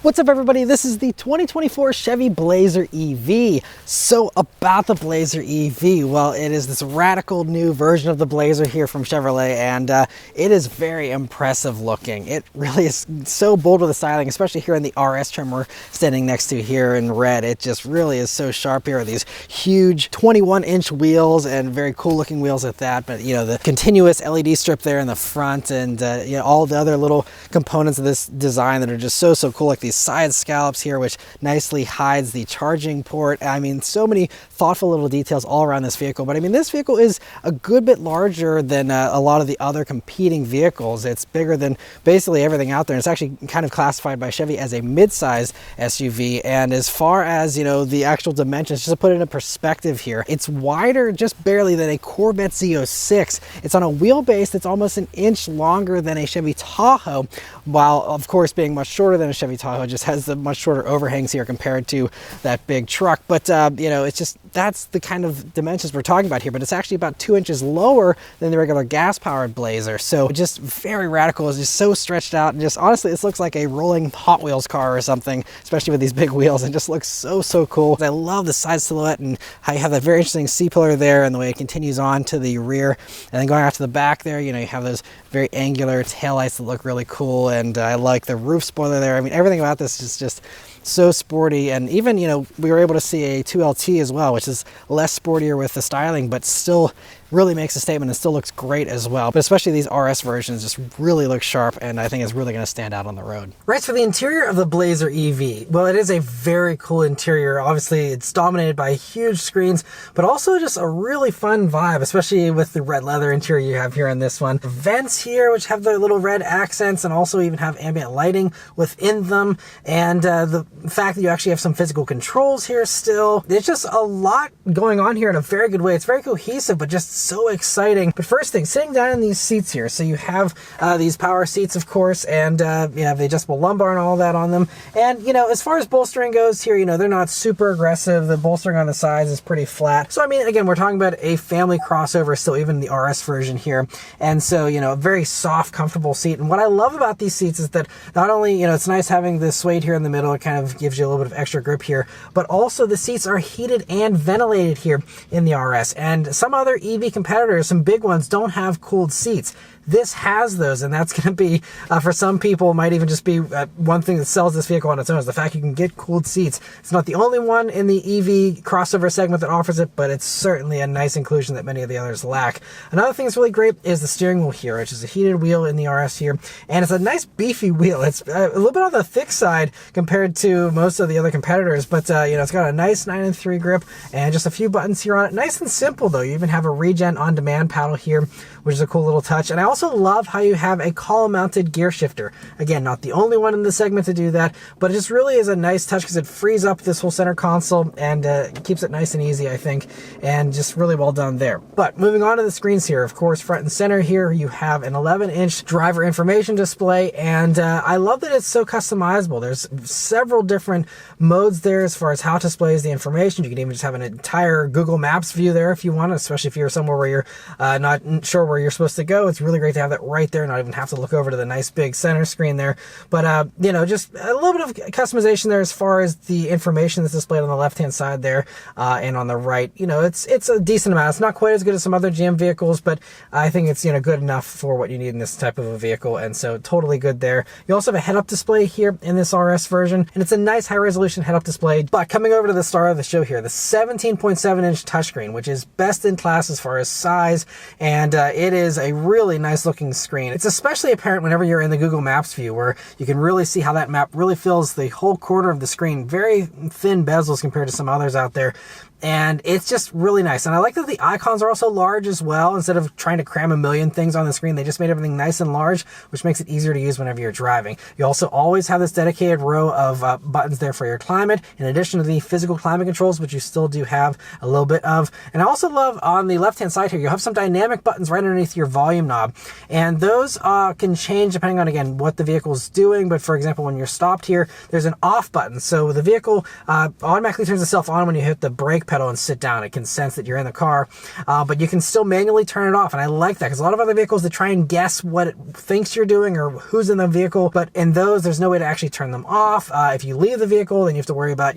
What's up, everybody? This is the 2024 Chevy Blazer EV. So about the Blazer EV, well, it is this radical new version of the Blazer here from Chevrolet, and it is very impressive looking. It really is so bold with the styling, especially here in the RS trim we're standing next to here in red. It just really is so sharp here. These huge 21-inch wheels and very cool looking wheels at that, but you know, the continuous LED strip there in the front, and you know, all the other little components of this design that are just so cool, like these side scallops here, which nicely hides the charging port. I mean, so many thoughtful little details all around this vehicle. But I mean, this vehicle is a good bit larger than a lot of the other competing vehicles. It's bigger than basically everything out there. It's actually kind of classified by Chevy as a mid-size SUV. And as far as, you know, the actual dimensions, just to put it in perspective here, it's wider just barely than a Corvette Z06. It's on a wheelbase that's almost an inch longer than a Chevy Tahoe, while of course being much shorter than a Chevy Tahoe. Just has the much shorter overhangs here compared to that big truck. But you know, it's just, that's the kind of dimensions we're talking about here. But it's actually about 2 inches lower than the regular gas-powered Blazer. So just very radical. It's just so stretched out, and just honestly, this looks like a rolling Hot Wheels car or something, especially with these big wheels. It just looks so cool. I love the side silhouette and how you have that very interesting C-pillar there, and the way it continues on to the rear, and then going out to the back there, you know, you have those very angular taillights that look really cool. And I like the roof spoiler there. I mean, everything about this is just so sporty. And even, you know, we were able to see a 2LT as well, which is less sportier with the styling, but still really makes a statement and still looks great as well. But especially these RS versions just really look sharp, and I think it's really going to stand out on the road. Right, for the interior of the Blazer EV, well, it is a very cool interior. Obviously, it's dominated by huge screens, but also just a really fun vibe, especially with the red leather interior you have here in this one. The vents here, which have the little red accents and also even have ambient lighting within them, and the fact that you actually have some physical controls here still. There's just a lot going on here in a very good way. It's very cohesive, but just so exciting. But first thing, sitting down in these seats here, so you have these power seats, of course, and you have the adjustable lumbar and all that on them. And you know, as far as bolstering goes here, you know, they're not super aggressive. The bolstering on the sides is pretty flat. So I mean, again, we're talking about a family crossover still, even the RS version here. And so, you know, a very soft, comfortable seat. And what I love about these seats is that not only, you know, it's nice having this suede here in the middle, it kind of gives you a little bit of extra grip here, but also the seats are heated and ventilated here in the RS. And some other EV competitors, some big ones, don't have cooled seats. This has those, and that's going to be, for some people, might even just be one thing that sells this vehicle on its own, is the fact you can get cooled seats. It's not the only one in the EV crossover segment that offers it, but it's certainly a nice inclusion that many of the others lack. Another thing that's really great is the steering wheel here, which is a heated wheel in the RS here, and it's a nice beefy wheel. It's a little bit on the thick side compared to most of the other competitors, but you know, it's got a nice 9-3 grip and just a few buttons here on it. Nice and simple though. You even have a regen on-demand paddle here, which is a cool little touch. And I also love how you have a column-mounted gear shifter. Again, not the only one in the segment to do that, but it just really is a nice touch because it frees up this whole center console and keeps it nice and easy, I think, and just really well done there. But moving on to the screens here, of course, front and center here, you have an 11-inch driver information display, and I love that it's so customizable. There's several different modes there as far as how it displays the information. You can even just have an entire Google Maps view there if you want, especially if you're somewhere where you're not sure where you're supposed to go. It's really great to have that right there, not even have to look over to the nice big center screen there. But you know, just a little bit of customization there as far as the information that's displayed on the left-hand side there, and on the right. You know, it's a decent amount. It's not quite as good as some other GM vehicles, but I think it's, you know, good enough for what you need in this type of a vehicle, and so totally good there. You also have a head-up display here in this RS version, and it's a nice high-resolution head-up display. But coming over to the star of the show here, the 17.7-inch touchscreen, which is best in class as far as size, and it is a really nice looking screen. It's especially apparent whenever you're in the Google Maps view, where you can really see how that map really fills the whole corner of the screen. Very thin bezels compared to some others out there. And it's just really nice. And I like that the icons are also large as well. Instead of trying to cram a million things on the screen, they just made everything nice and large, which makes it easier to use whenever you're driving. You also always have this dedicated row of buttons there for your climate, in addition to the physical climate controls, which you still do have a little bit of. And I also love on the left-hand side here, you have some dynamic buttons right underneath your volume knob. And those can change depending on, again, what the vehicle is doing. But for example, when you're stopped here, there's an off button. So the vehicle automatically turns itself on when you hit the brake pedal and sit down. It can sense that you're in the car, but you can still manually turn it off. And I like that, because a lot of other vehicles that try and guess what it thinks you're doing or who's in the vehicle, but in those, there's no way to actually turn them off. If you leave the vehicle, then you have to worry about,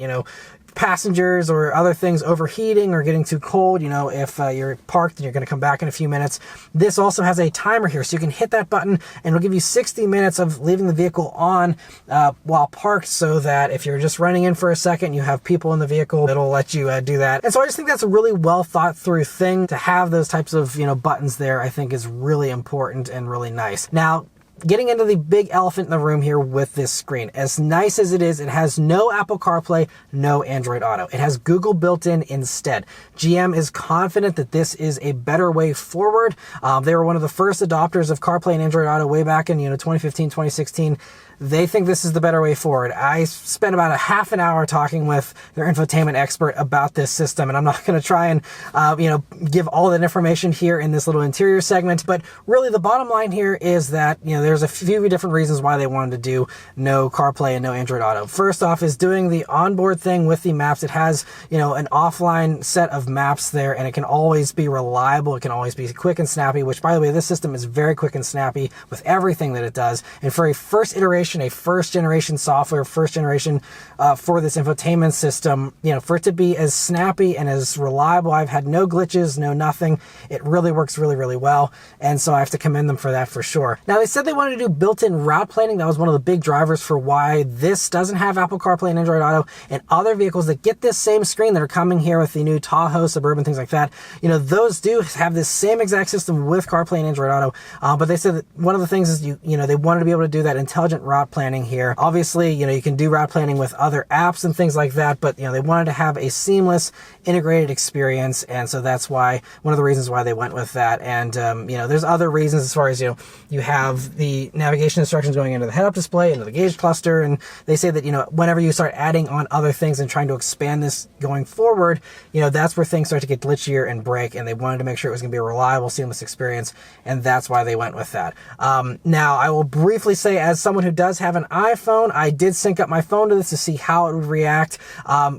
passengers or other things overheating or getting too cold, if you're parked and you're going to come back in a few minutes. This also has a timer here, so you can hit that button and it'll give you 60 minutes of leaving the vehicle on while parked, so that if you're just running in for a second, you have people in the vehicle, it'll let you do that. And so I just think that's a really well thought through thing. To have those types of buttons there, I think is really important and really nice. Now, getting into the big elephant in the room here with this screen. As nice as it is, it has no Apple CarPlay, no Android Auto. It has Google built in instead. GM is confident that this is a better way forward. They were one of the first adopters of CarPlay and Android Auto way back in 2015, 2016. They think this is the better way forward. I spent about a half an hour talking with their infotainment expert about this system, and I'm not going to try and give all that information here in this little interior segment. But really, the bottom line here is that there's a few different reasons why they wanted to do no CarPlay and no Android Auto. First off is doing the onboard thing with the maps. It has an offline set of maps there, and it can always be reliable. It can always be quick and snappy. Which, by the way, this system is very quick and snappy with everything that it does. And for a first iteration, a first generation software, first generation for this infotainment system, for it to be as snappy and as reliable, I've had no glitches, no nothing. It really works really, really well. And so I have to commend them for that for sure. Now, they said they wanted to do built-in route planning. That was one of the big drivers for why this doesn't have Apple CarPlay and Android Auto. And other vehicles that get this same screen that are coming here with the new Tahoe, Suburban, things like that, those do have this same exact system with CarPlay and Android Auto. But they said that one of the things is they wanted to be able to do that intelligent route planning here. Obviously, you can do route planning with other apps and things like that, but they wanted to have a seamless integrated experience, and so that's why one of the reasons why they went with that. And there's other reasons, as far as you have the navigation instructions going into the head-up display, into the gauge cluster, and they say that whenever you start adding on other things and trying to expand this going forward, that's where things start to get glitchier and break, and they wanted to make sure it was going to be a reliable, seamless experience, and that's why they went with that. Now, I will briefly say, as someone who does have an iPhone, I did sync up my phone to this to see how it would react.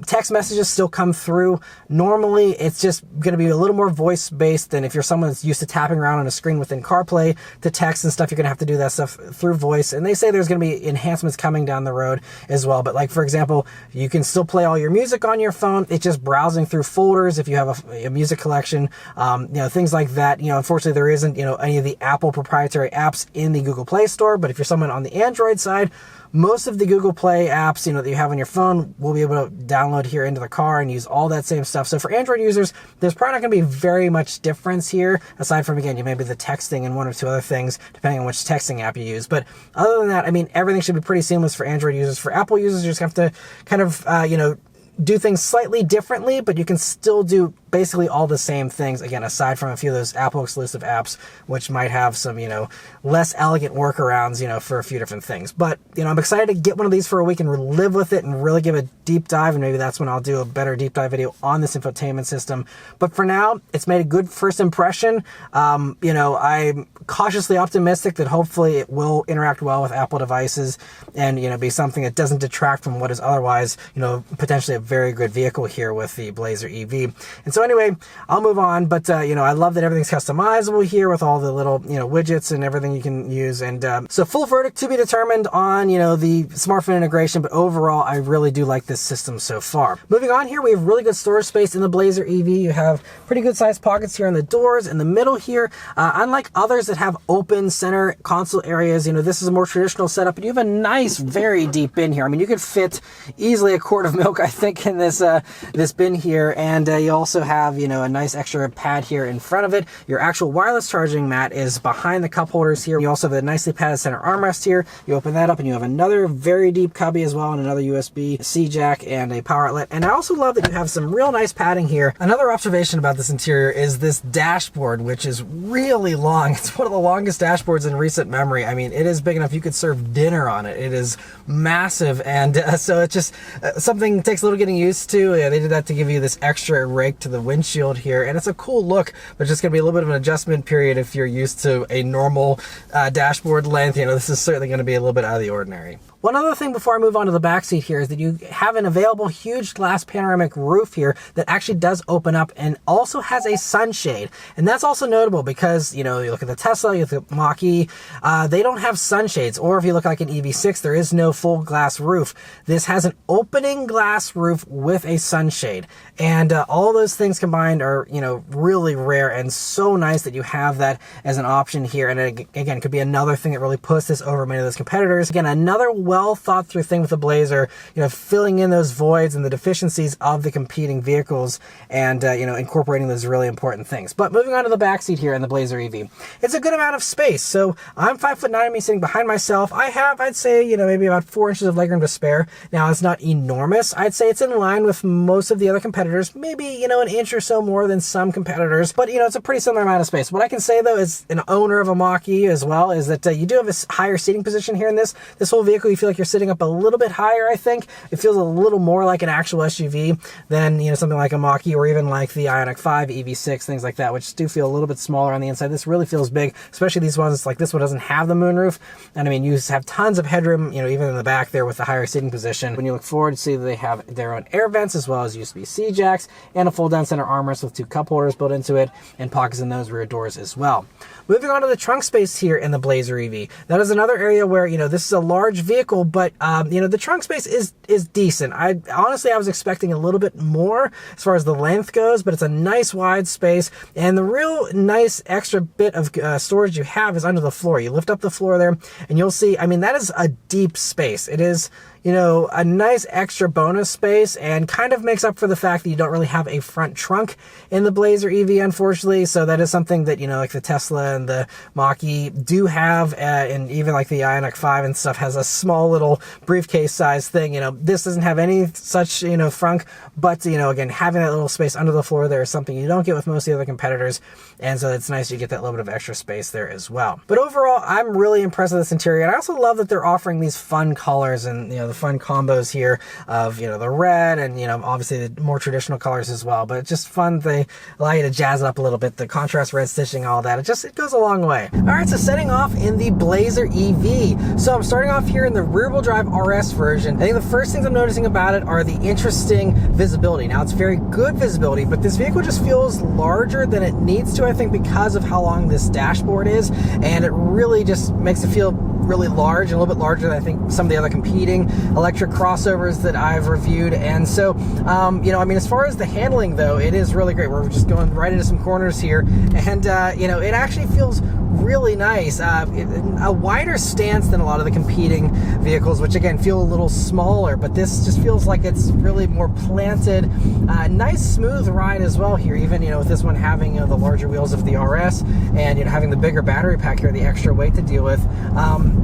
Text messages still come through. Normally, it's just going to be a little more voice-based than if you're someone that's used to tapping around on a screen within CarPlay to text and stuff. You're going to have to do that stuff through voice. And they say there's going to be enhancements coming down the road as well. But like, for example, you can still play all your music on your phone. It's just browsing through folders if you have a music collection, things like that. Unfortunately, there isn't, any of the Apple proprietary apps in the Google Play Store. But if you're someone on the Android side, most of the Google Play apps, that you have on your phone will be able to download here into the car and use all that same stuff. So for Android users, there's probably not going to be very much difference here, aside from, again, maybe the texting and one or two other things, depending on which texting app you use. But other than that, everything should be pretty seamless for Android users. For Apple users, you just have to kind of, do things slightly differently, but you can still do basically all the same things, again, aside from a few of those Apple exclusive apps, which might have some, less elegant workarounds, for a few different things. But, I'm excited to get one of these for a week and live with it and really give a deep dive, and maybe that's when I'll do a better deep dive video on this infotainment system. But for now, it's made a good first impression. I'm cautiously optimistic that hopefully it will interact well with Apple devices and, be something that doesn't detract from what is otherwise, potentially a very good vehicle here with the Blazer EV. And so anyway, I'll move on, but I love that everything's customizable here with all the little widgets and everything you can use. And so full verdict to be determined on the smartphone integration, but overall I really do like this system so far. Moving on here, we have really good storage space in the Blazer EV. You have pretty good sized pockets here in the doors, in the middle here. Unlike others that have open center console areas, this is a more traditional setup, but you have a nice, very deep bin here. You could fit easily a quart of milk, I think, in this this bin here. And you also have a nice extra pad here in front of it. Your actual wireless charging mat is behind the cup holders here. You also have a nicely padded center armrest here. You open that up and you have another very deep cubby as well, and another USB-C jack and a power outlet. And I also love that you have some real nice padding here. Another observation about this interior is this dashboard, which is really long. It's one of the longest dashboards in recent memory. It is big enough you could serve dinner on it. It is massive, and so it's just something that takes a little getting used to. Yeah, they did that to give you this extra rake to the windshield here, and it's a cool look, but just gonna be a little bit of an adjustment period if you're used to a normal dashboard length. This is certainly gonna be a little bit out of the ordinary. One other thing before I move on to the back seat here is that you have an available huge glass panoramic roof here that actually does open up and also has a sunshade. And that's also notable because, you know, you look at the Tesla, you look at the Mach-E, they don't have sunshades. Or if you look like an EV6, there is no full glass roof. This has an opening glass roof with a sunshade. And all those things combined are, you know, really rare and so nice that you have that as an option here. And it, again, could be another thing that really puts this over many of those competitors. Again, another well thought through thing with the Blazer, you know, filling in those voids and the deficiencies of the competing vehicles and, you know, incorporating those really important things. But moving on to the back seat here in the Blazer EV, it's a good amount of space. So I'm 5'9", me sitting behind myself. I have, I'd say, you know, maybe about 4 inches of legroom to spare. Now, it's not enormous. I'd say it's in line with most of the other competitors, maybe, you know, an inch or so more than some competitors, but, you know, it's a pretty similar amount of space. What I can say, though, as an owner of a Mach-E as well, is that you do have a higher seating position here in this whole vehicle. You feel like you're sitting up a little bit higher, I think. It feels a little more like an actual SUV than, you know, something like a Mach-E or even like the Ioniq 5, EV6, things like that, which do feel a little bit smaller on the inside. This really feels big, especially these ones. Like this one doesn't have the moonroof, and I mean, you have tons of headroom, you know, even in the back there with the higher seating position. When you look forward, you see that they have their own air vents as well as USB-C jacks and a fold-down center armrest with 2 cup holders built into it and pockets in those rear doors as well. Moving on to the trunk space here in the Blazer EV. That is another area where, you know, this is a large vehicle, but, you know, the trunk space is decent. Honestly, I was expecting a little bit more as far as the length goes, but it's a nice wide space. And the real nice extra bit of storage you have is under the floor. You lift up the floor there and you'll see, I mean, that is a deep space. It is, you know, a nice extra bonus space and kind of makes up for the fact that you don't really have a front trunk in the Blazer EV, unfortunately. So that is something that, you know, like the Tesla and the Mach-E do have, and even like the Ioniq 5 and stuff has a small little briefcase size thing. You know, this doesn't have any such, you know, frunk, but, you know, again, having that little space under the floor there is something you don't get with most of the other competitors. And so it's nice you get that little bit of extra space there as well. But overall, I'm really impressed with this interior. And I also love that they're offering these fun colors and, you know, the fun combos here of, you know, the red and, you know, obviously the more traditional colors as well. But it's just fun. They allow you to jazz it up a little bit. The contrast red stitching, all that. It goes a long way. All right, so setting off in the Blazer EV. So I'm starting off here in the rear-wheel drive RS version. I think the first things I'm noticing about it are the interesting visibility. Now, it's very good visibility, but this vehicle just feels larger than it needs to, I think, because of how long this dashboard is. And it really just makes it feel really large, and a little bit larger than I think some of the other competing electric crossovers that I've reviewed. And so, you know, I mean, as far as the handling though, it is really great. We're just going right into some corners here, and you know, it actually feels really nice. A wider stance than a lot of the competing vehicles, which again feel a little smaller, but this just feels like it's really more planted. Nice smooth ride as well here, even, you know, with this one having, you know, the larger wheels of the RS and, you know, having the bigger battery pack here, the extra weight to deal with.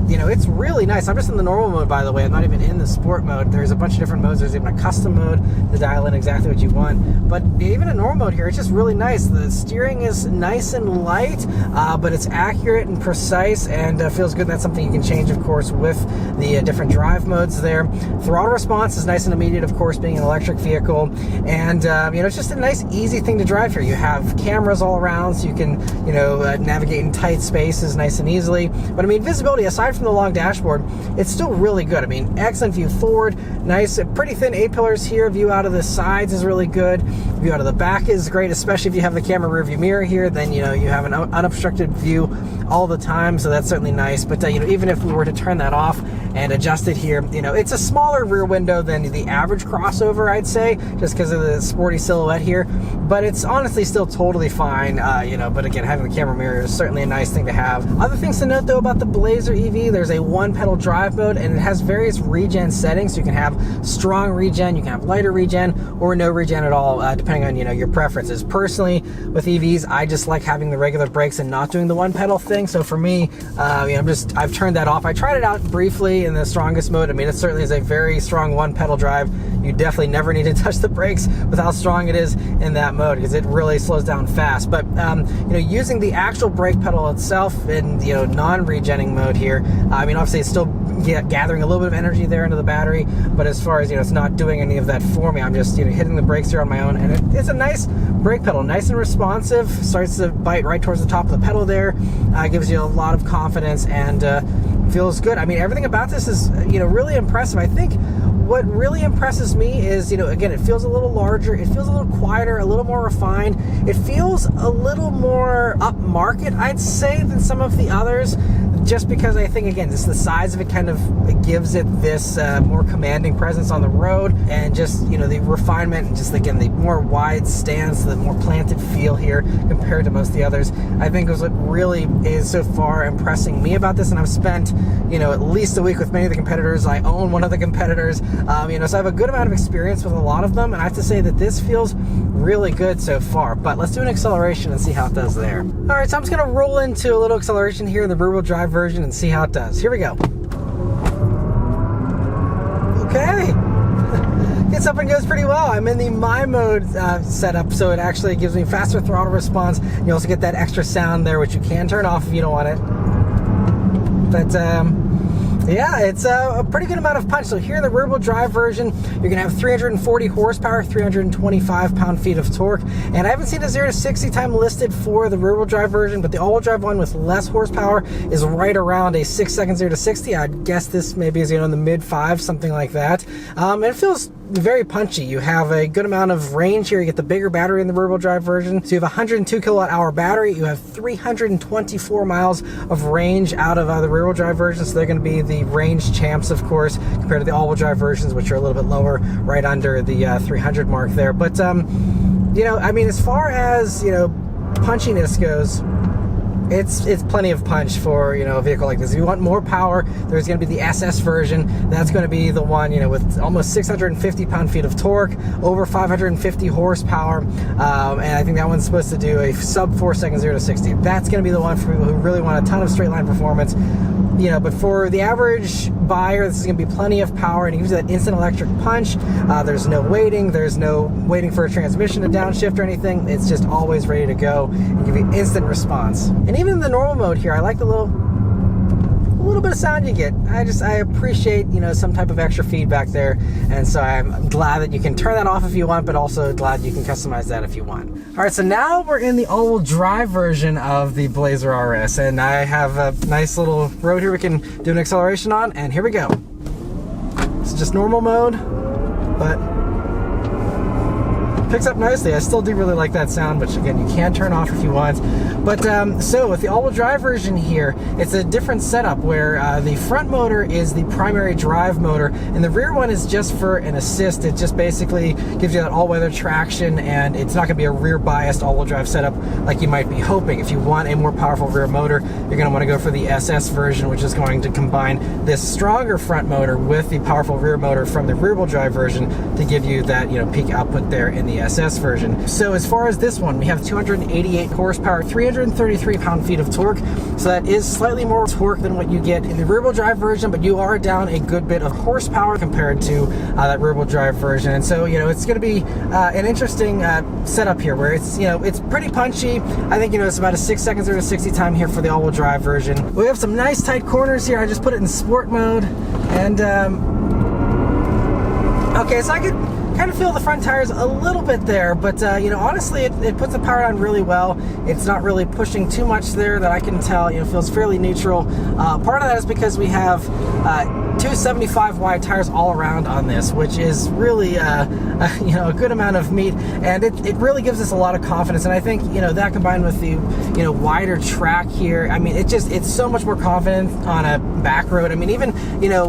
You know, it's really nice. I'm just in the normal mode, by the way. I'm not even in the sport mode. There's a bunch of different modes. There's even a custom mode to dial in exactly what you want. But even in normal mode here, it's just really nice. The steering is nice and light, but it's accurate and precise, and feels good. That's something you can change, of course, with the different drive modes there. Throttle response is nice and immediate, of course, being an electric vehicle. And, you know, it's just a nice, easy thing to drive here. You have cameras all around, so you can, you know, navigate in tight spaces nice and easily. But, I mean, visibility, aside from the long dashboard, it's still really good. I mean, excellent view forward, nice, pretty thin A-pillars here. View out of the sides is really good. View out of the back is great, especially if you have the camera rear view mirror here. Then, you know, you have an unobstructed view all the time, so that's certainly nice. But you know, even if we were to turn that off and adjust it here, you know, it's a smaller rear window than the average crossover, I'd say, just because of the sporty silhouette here. But it's honestly still totally fine, you know. But again, having the camera mirror is certainly a nice thing to have. Other things to note though about the Blazer EV, there's a one-pedal drive mode, and it has various regen settings. So you can have strong regen, you can have lighter regen, or no regen at all, depending on, you know, your preferences. Personally, with EVs, I just like having the regular brakes and not doing the one-pedal thing. So for me, you know, I've turned that off. I tried it out briefly in the strongest mode. I mean, it certainly is a very strong one-pedal drive. You definitely never need to touch the brakes with how strong it is in that mode, because it really slows down fast. But you know, using the actual brake pedal itself in, you know, non-regenning mode here, I mean, obviously it's still gathering a little bit of energy there into the battery, but as far as, you know, it's not doing any of that for me. I'm just, you know, hitting the brakes here on my own, and it's a nice brake pedal, nice and responsive. Starts to bite right towards the top of the pedal there, gives you a lot of confidence, and feels good. I mean, everything about this is, really impressive. I think what really impresses me is, again, it feels a little larger, it feels a little quieter, a little more refined. It feels a little more upmarket, I'd say, than some of the others, just because I think, again, just the size of it kind of gives it this more commanding presence on the road, and just, the refinement and just, again, the more wide stance, the more planted feel here compared to most of the others, I think is what really is so far impressing me about this. And I've spent, at least a week with many of the competitors. I own one of the competitors, so I have a good amount of experience with a lot of them, and I have to say that this feels really good so far. But let's do an acceleration and see how it does there. All right, so I'm just gonna roll into a little acceleration here in the rear-wheel drive version and see how it does. Here we go. Okay. Gets up and goes pretty well. I'm in the My Mode setup, so it actually gives me faster throttle response. You also get that extra sound there, which you can turn off if you don't want it. But yeah, it's a pretty good amount of punch. So here in the rear-wheel drive version, you're gonna have 340 horsepower, 325 pound-feet of torque. And I haven't seen a 0 to 60 time listed for the rear-wheel drive version, but the all-wheel drive one with less horsepower is right around a 6 second 0 to 60. I'd guess this maybe is, in the mid-5s, something like that. And it feels very punchy. You have a good amount of range here. You get the bigger battery in the rear-wheel drive version. So you have a 102 kilowatt hour battery. You have 324 miles of range out of the rear-wheel drive version. So they're going to be the range champs, of course, compared to the all-wheel drive versions, which are a little bit lower, right under the 300 mark there. But, I mean, as far as, punchiness goes, it's plenty of punch for, a vehicle like this. If you want more power, there's going to be the SS version. That's going to be the one, with almost 650 pound-feet of torque, over 550 horsepower, and I think that one's supposed to do a sub 4 second 0 to 60. That's going to be the one for people who really want a ton of straight line performance. But for the average buyer, this is going to be plenty of power, and it gives you that instant electric punch. There's no waiting. There's no waiting for a transmission to downshift or anything. It's just always ready to go and give you instant response. And even in the normal mode here, I like the little bit of sound you get. I appreciate, some type of extra feedback there. And so I'm glad that you can turn that off if you want, but also glad you can customize that if you want. All right, so now we're in the all-wheel drive version of the Blazer RS, and I have a nice little road here we can do an acceleration on, and here we go. It's just normal mode, but picks up nicely. I still do really like that sound, which again, you can turn off if you want. But so with the all-wheel drive version here, it's a different setup where the front motor is the primary drive motor, and the rear one is just for an assist. It just basically gives you that all-weather traction, and it's not going to be a rear-biased all-wheel drive setup like you might be hoping. If you want a more powerful rear motor, you're going to want to go for the SS version, which is going to combine this stronger front motor with the powerful rear motor from the rear-wheel drive version to give you that, peak output there in the SS version. So as far as this one, we have 288 horsepower, 333 pound-feet of torque. So that is slightly more torque than what you get in the rear-wheel drive version, but you are down a good bit of horsepower compared to that rear-wheel drive version. And so, it's going to be an interesting setup here where it's, it's pretty punchy. I think, it's about a 6 seconds 0 to 60 time here for the all-wheel drive version. We have some nice tight corners here. I just put it in sport mode, and okay, so I could kind of feel the front tires a little bit there, but honestly, it puts the power on really well. It's not really pushing too much there that I can tell. Feels fairly neutral. Part of that is because we have 275 wide tires all around on this, which is really a good amount of meat, and it really gives us a lot of confidence. And I think that combined with the wider track here, I mean, it's so much more confident on a back road. I mean, even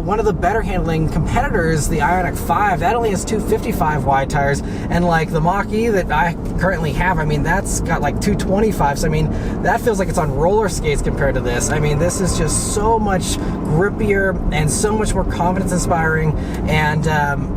one of the better handling competitors, the Ioniq 5, that only has 255 wide tires, and like the Mach-E that I currently have, I mean, that's got like 225. So I mean, that feels like it's on roller skates compared to this. I mean, this is just so much grippier and so much more confidence inspiring, and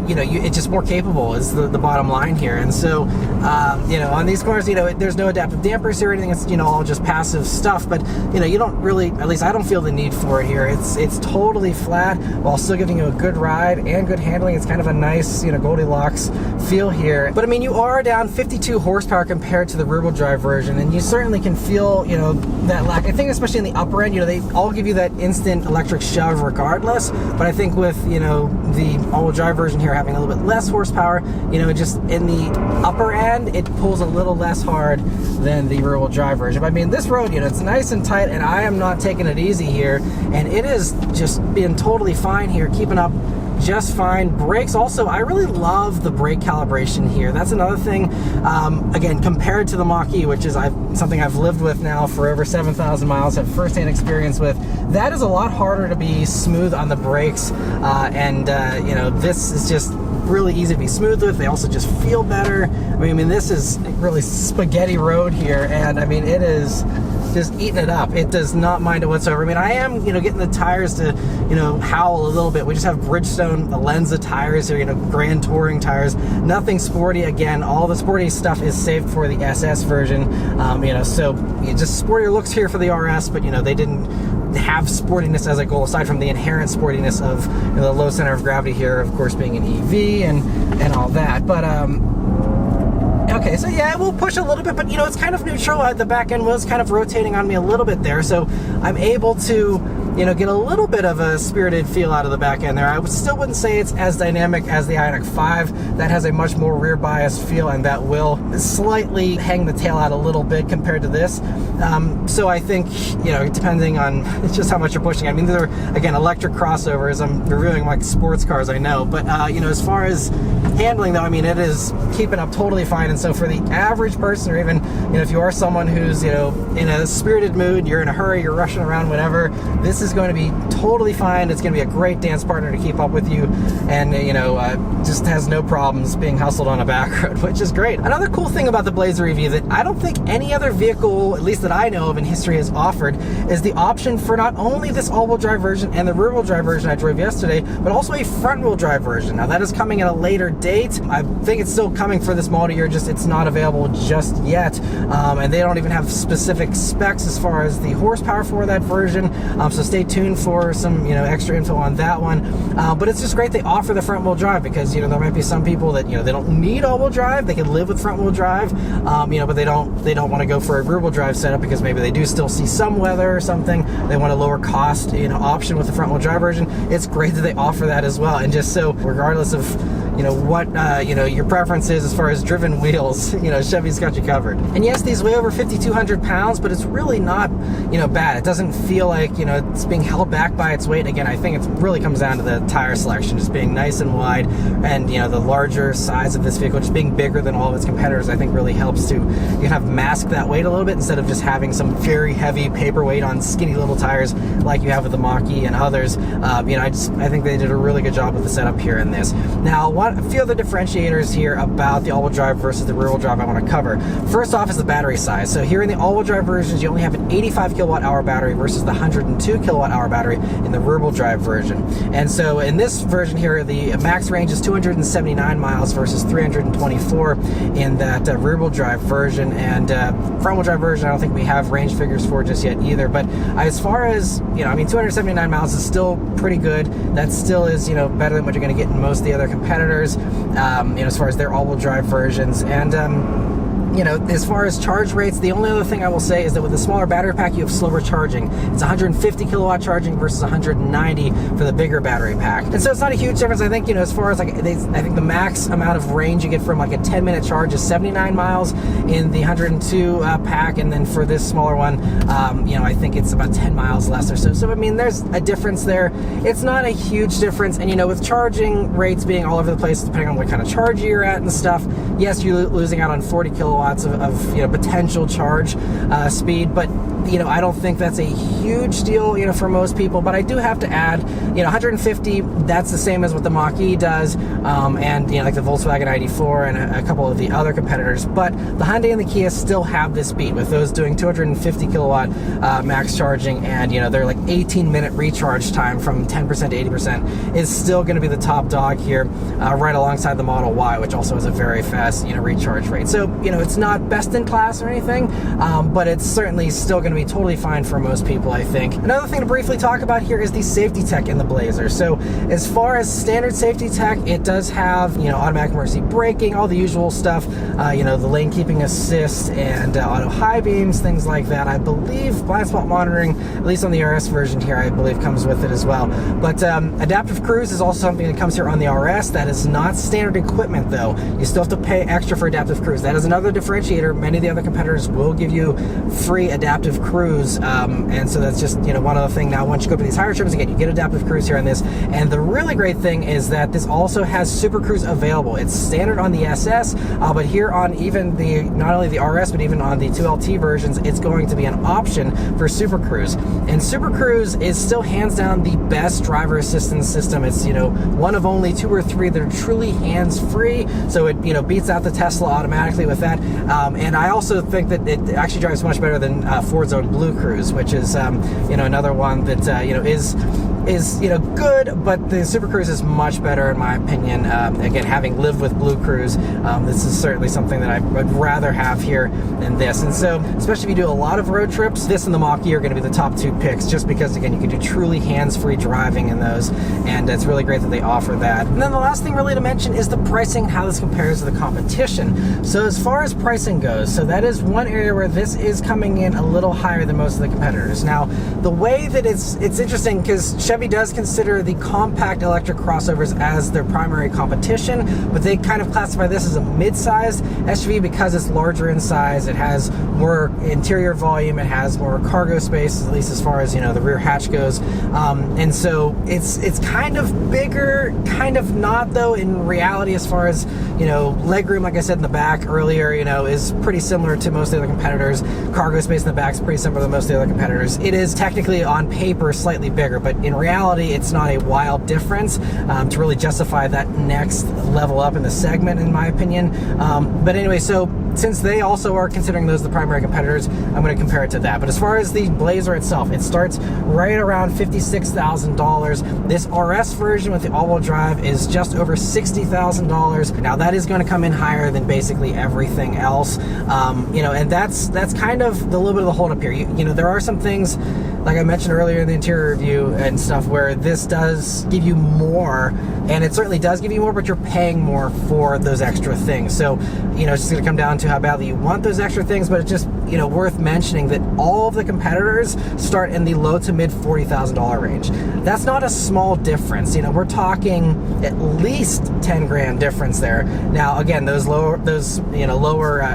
it's just more capable is the bottom line here. And so on these cars, there's no adaptive dampers or anything. It's all just passive stuff, but you don't really, at least I don't feel the need for it here. It's totally flat while still giving you a good ride and good handling. It's kind of a nice Goldilocks feel here. But I mean, you are down 52 horsepower compared to the rear-wheel drive version, and you certainly can feel that lack. I think especially in the upper end, they all give you that instant electric shove regardless, but I think with the all-wheel drive version here having a little bit less horsepower, just in the upper end it pulls a little less hard than the rear-wheel drive version. But I mean, this road, it's nice and tight, and I am not taking it easy here, and it is just being totally fine here, keeping up just fine. Brakes also, I really love the brake calibration here. That's another thing, again, compared to the Mach-E, which is something I've lived with now for over 7,000 miles, have firsthand experience with. That is a lot harder to be smooth on the brakes, you know, this is just really easy to be smooth with. They also just feel better. I mean, this is really spaghetti road here, and I mean, it is just eating it up. It does not mind it whatsoever. I mean, I am, you know, getting the tires to, you know, howl a little bit. We just have Bridgestone Alenza tires here, you know, Grand Touring tires. Nothing sporty. Again, all the sporty stuff is saved for the SS version. You know, so just sportier looks here for the RS, but, you know, they didn't have sportiness as a goal, aside from the inherent sportiness of, you know, the low center of gravity here, of course, being an EV and all that. But okay, so yeah, we'll push a little bit, but you know, it's kind of neutral. The back end was kind of rotating on me a little bit there, so I'm able to, you know, get a little bit of a spirited feel out of the back end there. I still wouldn't say it's as dynamic as the Ioniq 5. That has a much more rear bias feel, and that will slightly hang the tail out a little bit compared to this. So I think, you know, depending on just how much you're pushing. I mean, these are, again, electric crossovers. I'm reviewing like sports cars, I know, but you know, as far as handling though, I mean, it is keeping up totally fine. And so for the average person, or even, you know, if you are someone who's, you know, in a spirited mood, you're in a hurry, you're rushing around, whatever, this is going to be totally fine. It's going to be a great dance partner to keep up with you, and you know, just has no problems being hustled on a back road, which is great. Another cool thing about the Blazer EV that I don't think any other vehicle, at least that I know of in history, has offered, is the option for not only this all-wheel drive version and the rear-wheel drive version I drove yesterday, but also a front-wheel drive version. Now that is coming at a later date. I think it's still coming for this model year, just it's not available just yet, and they don't even have specific specs as far as the horsepower for that version, so stay tuned for some, you know, extra info on that one. But it's just great they offer the front-wheel drive, because, you know, there might be some people that, you know, they don't need all-wheel drive, they can live with front-wheel drive, you know, but they don't want to go for a rear-wheel drive setup because maybe they do still see some weather or something. They want a lower cost, you know, option with the front-wheel drive version. It's great that they offer that as well. And just so, regardless of, you know, what you know, your preference is as far as driven wheels, you know, Chevy's got you covered. And yes, these weigh over 5,200 pounds, but it's really not, you know, bad. It doesn't feel like, you know, it's being held back by its weight. Again, I think it really comes down to the tire selection, just being nice and wide, and, you know, the larger size of this vehicle, just being bigger than all of its competitors, I think really helps to, you kind of mask that weight a little bit, instead of just having some very heavy paperweight on skinny little tires like you have with the Mach-E and others. You know, I think they did a really good job with the setup here in this. Now, a few other differentiators here about the all-wheel drive versus the rear-wheel drive I want to cover. First off is the battery size. So here in the all-wheel drive versions, you only have an 85 kilowatt hour battery versus the 102 kilowatt hour battery in the rear-wheel drive version. And so in this version here, the max range is 279 miles versus 324 in that rear-wheel drive version. And front-wheel drive version, I don't think we have range figures for just yet either. But as far as, you know, I mean, 279 miles is still pretty good. That still is, you know, better than what you're going to get in most of the other competitors, you know, as far as their all-wheel drive versions. And you know, as far as charge rates, the only other thing I will say is that with the smaller battery pack, you have slower charging. It's 150 kilowatt charging versus 190 for the bigger battery pack. And so it's not a huge difference. I think, you know, as far as like, I think the max amount of range you get from like a 10-minute charge is 79 miles in the 102 pack. And then for this smaller one, you know, I think it's about 10 miles less or so. So, I mean, there's a difference there. It's not a huge difference. And, you know, with charging rates being all over the place, depending on what kind of charge you're at and stuff, yes, you're losing out on 40 kilowatts of you know, potential charge speed, but you know, I don't think that's a huge deal, you know, for most people. But I do have to add, you know, 150, that's the same as what the Mach-E does, and you know, like the Volkswagen ID4 and a couple of the other competitors. But the Hyundai and the Kia still have this speed, with those doing 250 kilowatt max charging, and you know, they're like 18-minute recharge time from 10% to 80% is still going to be the top dog here, right alongside the Model Y, which also has a very fast, you know, recharge rate. So, you know, it's not best in class or anything, but it's certainly still going to be totally fine for most people, I think. Another thing to briefly talk about here is the safety tech in the Blazer. So as far as standard safety tech, it does have, you know, automatic emergency braking, all the usual stuff, you know, the lane keeping assist and auto high beams, things like that. I believe blind spot monitoring, at least on the RS version here, I believe comes with it as well. But adaptive cruise is also something that comes here on the RS. That is not standard equipment though. You still have to pay extra for adaptive cruise. That is another differentiator. Many of the other competitors will give you free adaptive cruise, and so that's just, one other thing. Now, once you go to these higher trims, again, you get adaptive cruise here on this. And the really great thing is that this also has Super Cruise available. It's standard on the SS, but here on even not only the RS, but even on the 2LT versions, it's going to be an option for Super Cruise. And Super Cruise is still hands down the best driver assistance system. It's, one of only 2 or 3 that are truly hands-free, so it, beats out the Tesla automatically with that. And I also think that it actually drives much better than Ford's own Blue Cruise, which is, another one that, is good, but the Super Cruise is much better in my opinion. Again, having lived with Blue Cruise, this is certainly something that I would rather have here than this. And so, especially if you do a lot of road trips, this and the Mach-E are going to be the top 2 picks, just because, again, you can do truly hands-free driving in those, and it's really great that they offer that. And then the last thing really to mention is the pricing, how this compares to the competition. So as far as pricing goes, so that is one area where this is coming in a little higher than most of the competitors. Now, the way that it's interesting, because Chevy does consider the compact electric crossovers as their primary competition, but they kind of classify this as a mid-sized SUV because it's larger in size, it has more interior volume, it has more cargo space, at least as far as, the rear hatch goes. And so it's kind of bigger, kind of not though in reality, as far as, legroom, like I said in the back earlier, is pretty similar to most of the other competitors. Cargo space in the back is pretty similar to most of the other competitors. It is technically on paper slightly bigger, but in reality, it's not a wild difference to really justify that next level up in the segment, in my opinion. But anyway, so since they also are considering those the primary competitors, I'm going to compare it to that. But as far as the Blazer itself, it starts right around $56,000. This RS version with the all-wheel drive is just over $60,000. Now that is going to come in higher than basically everything else, and that's kind of the little bit of the holdup here. There are some things, like I mentioned earlier in the interior review and stuff, where this does give you more, and it certainly does give you more, but you're paying more for those extra things. So, it's just going to come down to how badly you want those extra things, but it's just, worth mentioning that all of the competitors start in the low to mid $40,000 range. That's not a small difference. We're talking at least 10 grand difference there. Now, again, those lower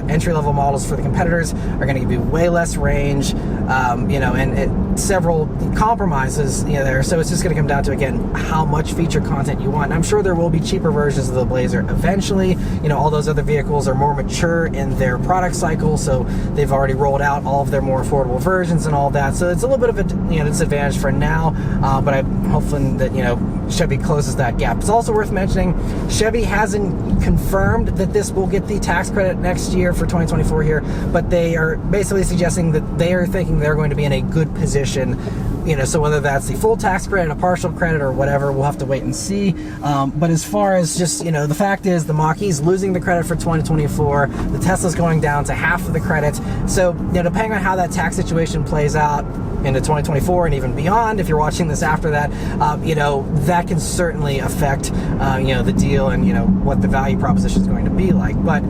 entry-level models for the competitors are going to give you way less range, and several compromises there. So it's just going to come down to, again, how much feature content you want. And I'm sure there will be cheaper versions of the Blazer eventually. All those other vehicles are more mature in their product cycle, so they've already rolled out all of their more affordable versions and all that. So it's a little bit of a disadvantage for now, but I'm hoping that Chevy closes that gap. It's also worth mentioning Chevy hasn't confirmed that this will get the tax credit next year for 2024 here, but they are basically suggesting that they are thinking they're going to be in a good position. So whether that's the full tax credit, a partial credit, or whatever, we'll have to wait and see. But as far as just, the fact is the Mach-E's losing the credit for 2024, the Tesla's going down to half of the credit. So, depending on how that tax situation plays out into 2024 and even beyond, if you're watching this after that, that can certainly affect, the deal and, what the value proposition is going to be like. But,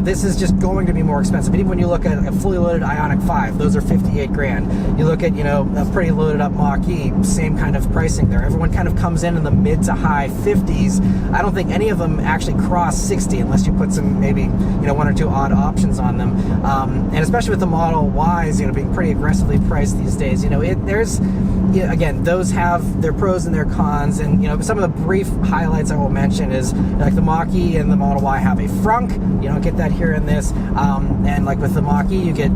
this is just going to be more expensive. And even when you look at a fully loaded Ioniq 5, those are 58 grand. You look at, a pretty loaded up Mach-E, same kind of pricing there. Everyone kind of comes in the mid to high 50s. I don't think any of them actually cross 60 unless you put some maybe, 1 or 2 odd options on them. And especially with the Model Ys, being pretty aggressively priced these days, there's, again, those have their pros and their cons. And, some of the brief highlights I will mention is like the Mach-E and the Model Y have a frunk. You don't get that here in this. And like with the Mach-E, you get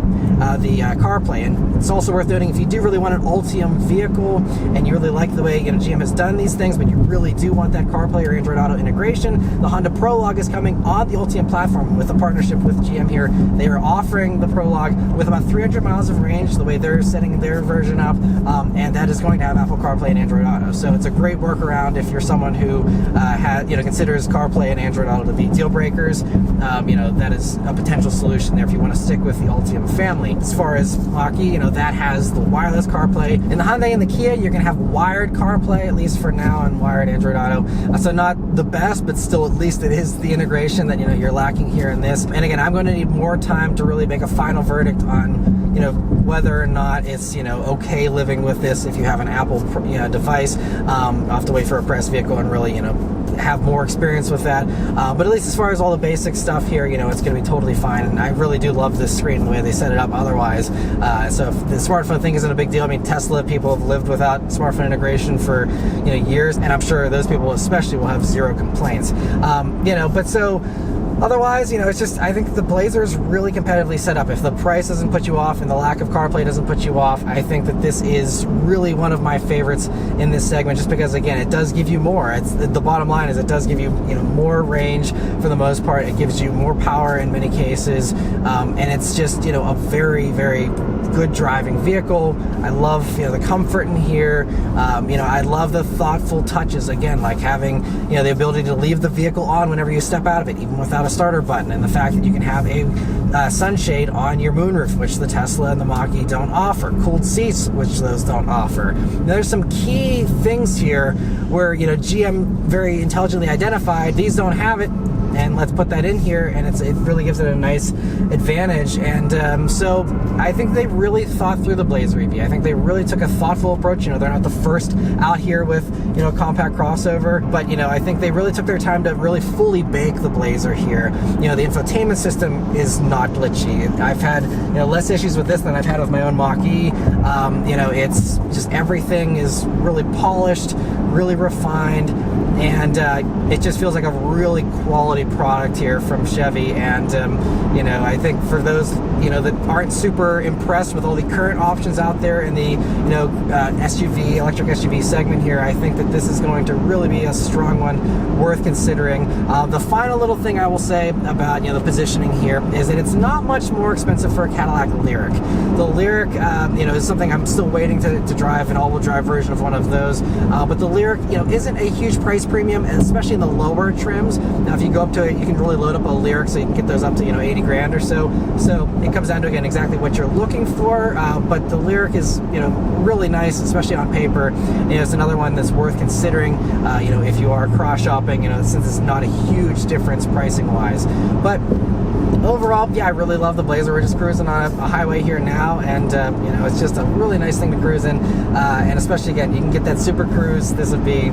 the CarPlay. And it's also worth noting, if you do really want an Ultium vehicle and you really like the way GM has done these things, but you really do want that CarPlay or Android Auto integration, the Honda Prologue is coming on the Ultium platform with a partnership with GM here. They are offering the Prologue with about 300 miles of range, the way they're setting their version up, and that is going to have Apple CarPlay and Android Auto. So it's a great workaround if you're someone who considers CarPlay and Android Auto to be deal breakers. That is a potential solution there if you want to stick with the Ultium family. As far as Mach-E, that has the wireless CarPlay. In the Hyundai and the Kia, you're going to have wired CarPlay, at least for now, and wired Android Auto. So not the best, but still at least it is the integration that you're lacking here in this. And again, I'm going to need more time to really make a final verdict on whether or not it's okay living with this if you have an Apple device. I'll have to wait for a press vehicle and really, have more experience with that. But at least as far as all the basic stuff here, it's going to be totally fine. And I really do love this screen, the way they set it up otherwise. So if the smartphone thing isn't a big deal, I mean, Tesla people have lived without smartphone integration for, years, and I'm sure those people especially will have zero complaints. But so otherwise, it's just, I think the Blazer is really competitively set up. If the price doesn't put you off and the lack of CarPlay doesn't put you off, I think that this is really one of my favorites in this segment, just because, again, it does give you more. The bottom line is it does give you, more range for the most part. It gives you more power in many cases, and it's just, a very, very good driving vehicle. I love, the comfort in here. I love the thoughtful touches, again, like having, the ability to leave the vehicle on whenever you step out of it, even without a starter button, and the fact that you can have a sunshade on your moonroof, which the Tesla and the Mach-E don't offer, cooled seats, which those don't offer. Now, there's some key things here where, GM very intelligently identified these don't have it, and let's put that in here, and it really gives it a nice advantage. And so I think they really thought through the Blazer EV. I think they really took a thoughtful approach. They're not the first out here with, a compact crossover, but, I think they really took their time to really fully bake the Blazer here. The infotainment system is not glitchy. I've had, less issues with this than I've had with my own Mach-E. It's just, everything is really polished, really refined, and it just feels like a really quality product here from Chevy. And I think for those that aren't super impressed with all the current options out there in the SUV, electric SUV segment here, I think that this is going to really be a strong one, worth considering. The final little thing I will say about the positioning here is that it's not much more expensive for a Cadillac Lyriq. The Lyriq is something I'm still waiting to drive, an all-wheel drive version of one of those, but the Lyriq isn't a huge price premium, especially in the lower trims. Now if you go up to it, you can really load up a Lyriq, so you can get those up to 80 grand or so. So it comes down to, again, exactly what you're looking for, but the Lyriq is really nice, especially on paper. It's another one that's worth considering if you are cross shopping, since it's not a huge difference pricing wise. But overall, yeah, I really love the Blazer. We're just cruising on a highway here now, and it's just a really nice thing to cruise in, and especially, again, you can get that super cruise. This would be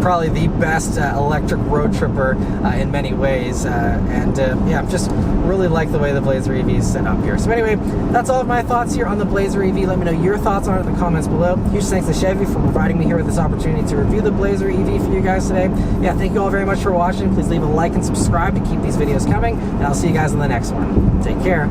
probably the best electric road tripper in many ways, yeah, just really like the way the Blazer EV is set up here. So anyway, that's all of my thoughts here on the Blazer EV. Let me know your thoughts on it in the comments below. Huge thanks to Chevy for providing me here with this opportunity to review the Blazer EV for you guys today. Yeah, thank you all very much for watching. Please leave a like and subscribe to keep these videos coming, and I'll see you guys in the next one. Take care.